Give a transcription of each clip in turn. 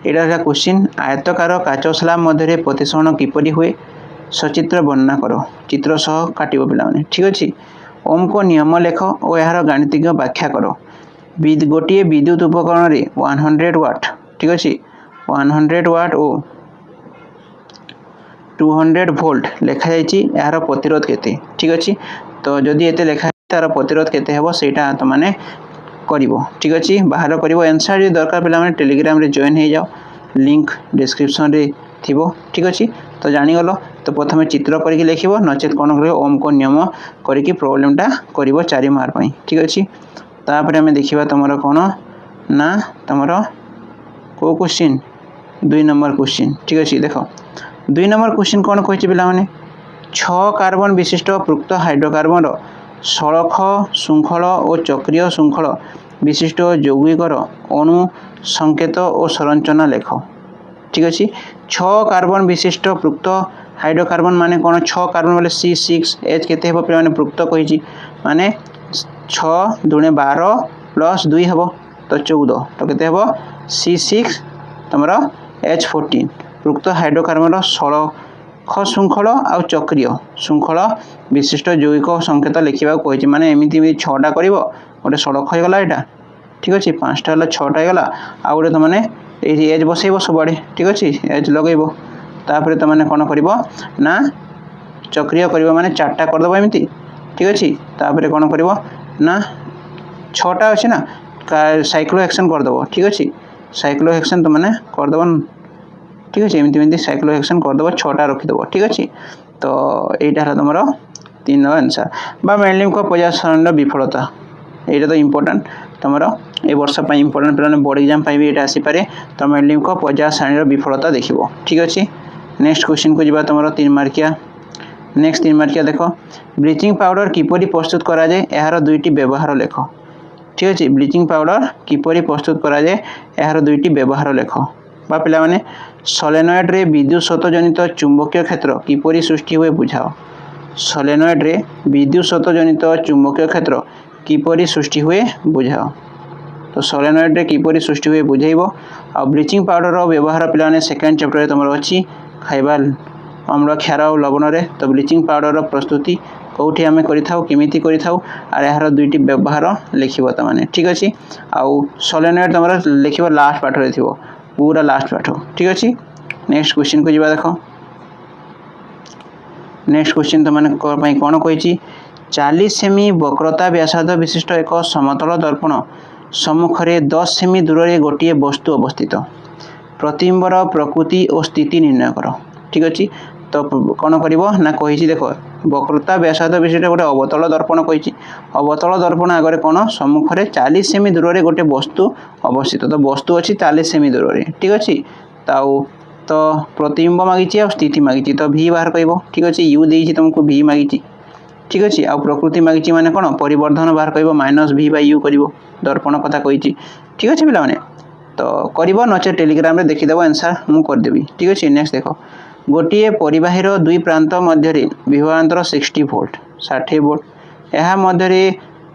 एटा है क्वेश्चन आयतकार काचस्ला मध्य प्रतिसरण किपरि हुए सचित्र वर्णना कर चित्र सह काटिब पिलाने ठीक अच्छे। ओम को नियम लेख और यार गाणितिक व्याख्या कर गोटे विद्युत उपकरण रे 100 वाट ठीक अच्छे 100 वाट और 200 वोल्ट लिखा यार प्रतिरोध केते ठीक अच्छे। तो जदि एते लेखा तार प्रतिरोध केते हेबो सेटा तो माने करिवो ठीक अच्छे बाहर करिवो आंसर जो दरकार पिला माने टेलीग्राम रे जॉइन हो जाओ लिंक डिस्क्रिप्शन रे थिबो ठीक अच्छे। तो जानीगल तो प्रथम चित्र करके लिखिबो नचेत कोन करिवो ओम को नियम करके प्रॉब्लमटा करिवो 4 मार्क पई ठीक अच्छे। तापर हमें देखिबा तमरो कोन ना तमरो को क्वेश्चन 2 नंबर क्वेश्चन ठीक अच्छे। देखो 2 नंबर क्वेश्चन कोन कहछि पिला माने 6 कार्बन विशिष्ट पृक्त हाइड्रोकार्बन रो सड़ख श्रृंखल और चक्रीय श्रृंखल विशिष्ट यौगिकर अणु संकेत और संरचना लेख ठीक अच्छे। 6 कार्बन विशिष्ट पृक्त हाइड्रोकार्बन माने कौन 6 कार्बन बोले C6H केते हेबो पे माने पृक्त कहिछि माने 6 दुणे 12 प्लस 2 हेबो तो 14 तो केते हेबो C6 तमरो H14 पृक्त हाइड्रोकार्बन रो सड़ख श्रृंखल और चक्रीय श्रृंखल विशिष्ट यौगिक संकेत लिखा कही माने एमती 6टा कर गोटे सड़क हो गला यहाँ ठीक अच्छे 5टा 6टा होगा आ गए तुमने ये एज बसैब सबुआड़े ठीक अच्छे एज लगेब तापर तुमने कौन कर ना चक्रीय कर माने 4टा करदेव एमती ठीक अच्छे तापर कौन कर ना 6टा अच्छे ना साइक्लो एक्शन करदेव ठीक अच्छे साइक्लो एक्शन तुमने करदेव ठीक अच्छे एमती साइक्लो एक्शन करदेव 6टा रखीदेव ठीक अच्छे। तो यहाँ तुम 3 आंसर बा मेलिम को प्रजासरण विफलता यहाँ तो इम्पोर्टाट तुम ए वर्ष इम्पोर्टाट पे बोर्ड एग्जाम भी ये आसीपे तो मेलिम को प्रजासरण विफलता देख ठीक अच्छे। नेक्स्ट क्वेश्चन को जब तुम 3 मार्किया नेक्स्ट 3 मार्किया देख ब्लीचिंग पाउडर किपरि प्रस्तुत करा जाए यार 2टी व्यवहार लेख ठीक अच्छे ब्लीचिंग पाउडर किपरि प्रस्तुत करा जाए यार 2टी व्यवहार लेख बा पिला माने सोलेनॉइड रे विद्युत स्रोत जनित चुंबकीय क्षेत्र किपरि सृष्टि हुए बुझाओ सोलेनॉइड रे विद्युत स्रोत जनित चुंबकीय क्षेत्र किपरि सृष्टि हुए बुझाओ तो सोलेनॉइड रे किपरि सृष्टि हुए बुझाइबो आ ब्लीचिंग पाउडर रो व्यवहार पिला माने सेकंड चैप्टर रे तमरो अछि खाइबा अम्ल क्षार और लवण रे तो ब्लीचिंग पाउडर रो प्रस्तुति कौटी आम करिथाउ केमिति करिथाउ आर यार 2टी व्यवहार लिखिबो त माने ठीक अछि आ सोलेनॉइड तमरो लिखिबो लास्ट पाठ रे थिबो पूरा लास्ट पाठ ठीक अच्छे। नेक्स्ट क्वेश्चन को जा देख नेक्स्ट क्वेश्चन तो मैंने कौन कही 40 सेमी वक्रता व्यासार्ध विशिष्ट एक समतल दर्पण सम्मुख में 10 सेमी दूर में गोटे वस्तु अवस्थित प्रतिबिंबर प्रकृति और स्थिति निर्णय कर ठीक अच्छे। तो कौन कर ना कही देख वक्रता व्यासार्ध विशिष्ट गोटे अवतल दर्पण कही अवतल दर्पण आगे कौन सम्मुख में 40 सेमी दूर में गोटे वस्तु अवस्थित तो वस्तु अच्छी 40 सेमी दूर में ठीक अच्छे। तो प्रतिबिंब मागिची आ स्थिति मागिची तो भी बाहर कह ठीक अच्छे यू देती तुमको भी मागिची ठीक अच्छे आ प्रकृति मागिची माने कौन परिवर्धन बाहर कह -v/u कर दर्पण कथा कही ठीक अच्छे पिला तो कर नचे टेलीग्राम रे देखीदेव आंसर मुझे करदेवी ठीक अच्छे। नेक्स्ट देख गोटे परिबाहीर 2 प्रांत मध्य विभवांतर 60 वोल्ट 60 वोल्ट यह मध्य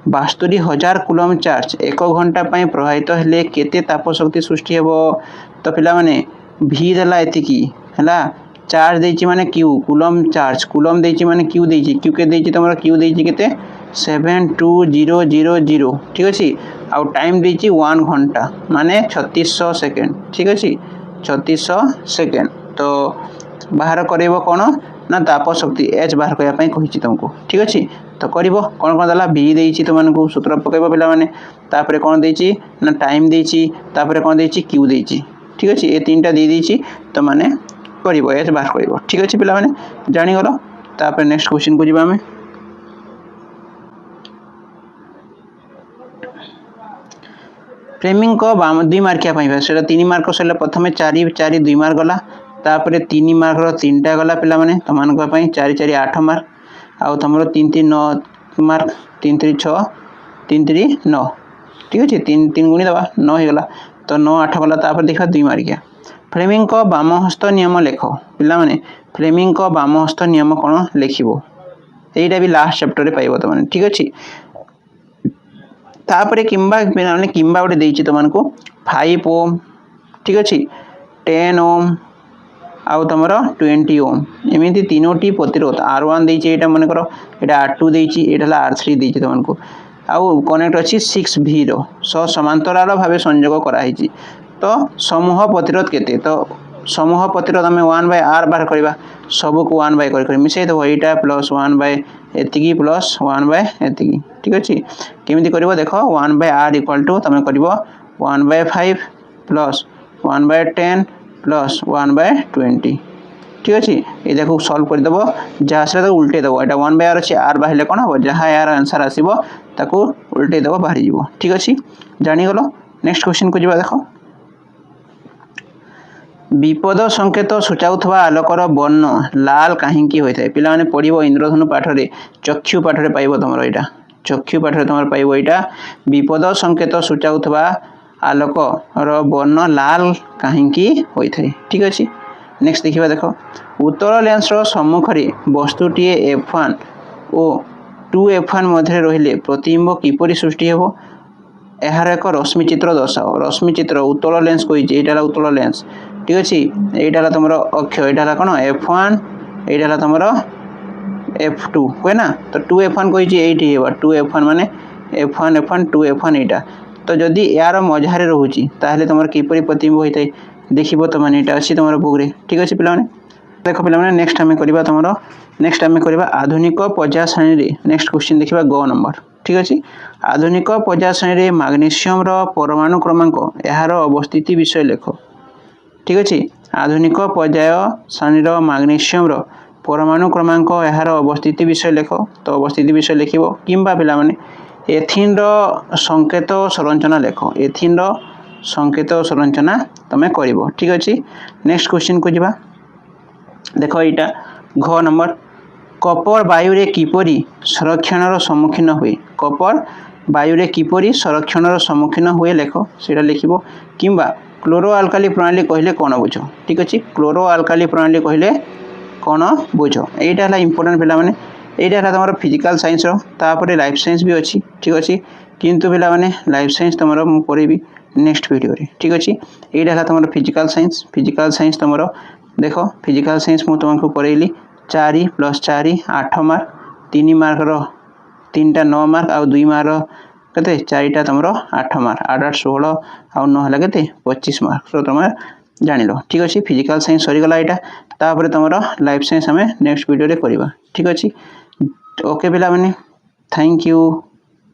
72,000 कूलम चार्ज 1 घंटा प्रवाहित हेले केते ताप शक्ति सृष्टि हेबो तो पिला माने भी देला एतिकी हला चार्ज देछि माने क्यू कूलम चार्ज कूलम देछि माने क्यू देछि क्यू के देछि तमरा क्यू देछि केते 72000 ठीक अछि आ टाइम देछि 1 घंटा माने 3600 सेकंड ठीक अछि 3600 सेकंड। तो बाहर करेबो कोन ना ताप शक्ति एच बाहर करबा कही तुमको ठीक अच्छे। तो कर कौन कौन देला भी देछि तुमको सूत्र पकेब पिला माने तापर कौन देछि ना टाइम देछि तापर कौन देछि क्यू देछि ठीक अच्छे ये 3टा दे देछि तो माने कर एच बाहर कर ठीक अच्छे पिला माने जानीगल। तापर नेक्स्ट क्वेश्चन को जीवा में फ्रेमिंग को 2 मार्किया से 3 मार्क सर प्रथम 4 2 मार्क गला तापर 3 मार्क 3टा गला पिला माने तुम 4 4 8 मार्क आउ तुम 3 3 9 मार्क 3 3 6 3 3 9 ठीक अच्छे 3 3 गुणी दबा 9 हो गला तो 9 8 गला तापर देखा 2 मार्किया फ्लेमिंग को बामहस्त नियम लेख पिला माने फ्लेमिंग को बामहस्त नियम कौन लिखिबो एटा भी लास्ट चैप्टर रे पाइबो त माने ठीक अच्छे। तापर किंबा गोटे देछि तुमको 5 ओम ठीक अच्छे 10 ओम आउ तुम 20 ओम एमती तीनोटी प्रतिरोध R1 देती है मन कर यहाँ R2 देती है R3 देती तुमको आउ कनेक्ट अच्छी 6V समांतराल भाव संयोग कराई तो समूह प्रतिरोध केते तो समूह प्रतिरोध आम 1/R बाहर करवा सबको 1/कर मिसई देव यहाँ प्लस 1/एति प्लस 1/एति ठीक अच्छे केमी कर देख 1/R इक्वल टू तुम कर 1/5 प्लस 1/10 प्लस 1/20 ठीक अच्छे ये देखो सल्व करदेव जहाँ से उल्टे देव यहाँ 1/R अच्छे R बाहर कौन हम जहाँ यार आंसर आसो ताकू उल्टे देव बाहर जीव ठीक अच्छे जानीगल नेक्स्ट क्वेश्चन को जा देख विपद संकेत सूचाउथवा आलोकर वर्ण लाल कहीं होता है पिला पढ़ो इंद्रधनु पाठरे चक्षु पाठरे पाइब तुम यहाँ चक्षु पाठरे तुम पाइब यहाँ विपद संकेत सूचाउथवा आलोकर वर्ण लाल कहीं होता है ठीक अच्छे नेक्स्ट देखा देख उत्तल लेंस सम्मुख वस्तुटी F1 और 2F1 मध्य रहिले प्रतिबिंब किपरि सृष्टि हेबो यार एक रश्मि चित्र दर्शाओ रश्मि चित्र उत्तल लेंस कही यहाँ उत्तल लेंस ठीक अच्छे यहाँ तुम अक्ष यहाँ कौन F1 यहाँ तुम F2 कहे ना तो 2F1 कही ये 2F1 माने F1 F1 2F1 यहाँ तो जदि यार मझारे रोचे ताहले तुम किपरि प्रतिबिंब होता है देखो तो मैंने यहाँ अच्छी तुम बुक रे ठीक अच्छे पे देख पे नेक्स्ट आम करवा तुम नेक्स्ट आम करवा आधुनिक पर्याय श्रेणी नेक्स्ट क्वेश्चन देखा ग नंबर ठीक अच्छे आधुनिक पर्याय श्रेणी मैग्नीशियम परमाणु क्रमांक यार अवस्थिति विषय लेख ठीक अच्छे आधुनिक पर्याय श्रेणी मैग्नीशियम परमाणु क्रमांक यार अवस्थिति विषय लेख तो अवस्थिति विषय लिख कि पे एथिन संकेत संरचना लेख एथिन संकेत संरचना तुम कर ठीक अच्छे नेक्स्ट क्वेश्चन को जा देख यहाँ घ नंबर कपर वायु किपरि संरक्षण सम्मुखीन हुए कपर वायु किपरि संरक्षण सम्मुखीन हुए लेख से लिख कि क्लोरो आल्काली प्रणाली कहले कौन बुझ ठीक अच्छे क्लोरो आल्काली प्रणाली कहले कौन बुझ यहाँ है इंपोर्टेंट पे मैंने यहाँ है तुम फिजिकल साइंस तापर लाइफ साइंस भी अच्छी ठीक अच्छे किंतु पे मैंने लाइफ साइंस तुम मुझे पढ़ेबी नेक्स्ट वीडियो रे ठीक अच्छे यहाँ है तुम फिजिकल साइंस तुम देख फिजिकल साइंस मुझे तुमको पढ़ेली 4 + 4 8 मार्क 3 मार्क 3टा 9 मार्क आउ 2 मार्क के 4टा तुम 8 मार्क 8 8 16 आउ 9 है के 25 मार्क तो तुम जान लो ठीक अच्छे फिजिकल साइंस सरीगला यहाँ तापर तुम लाइफ साइंस आम नेक्स्ट वीडियो रे करवा ठीक अच्छे ओके पिला माने थैंक यू।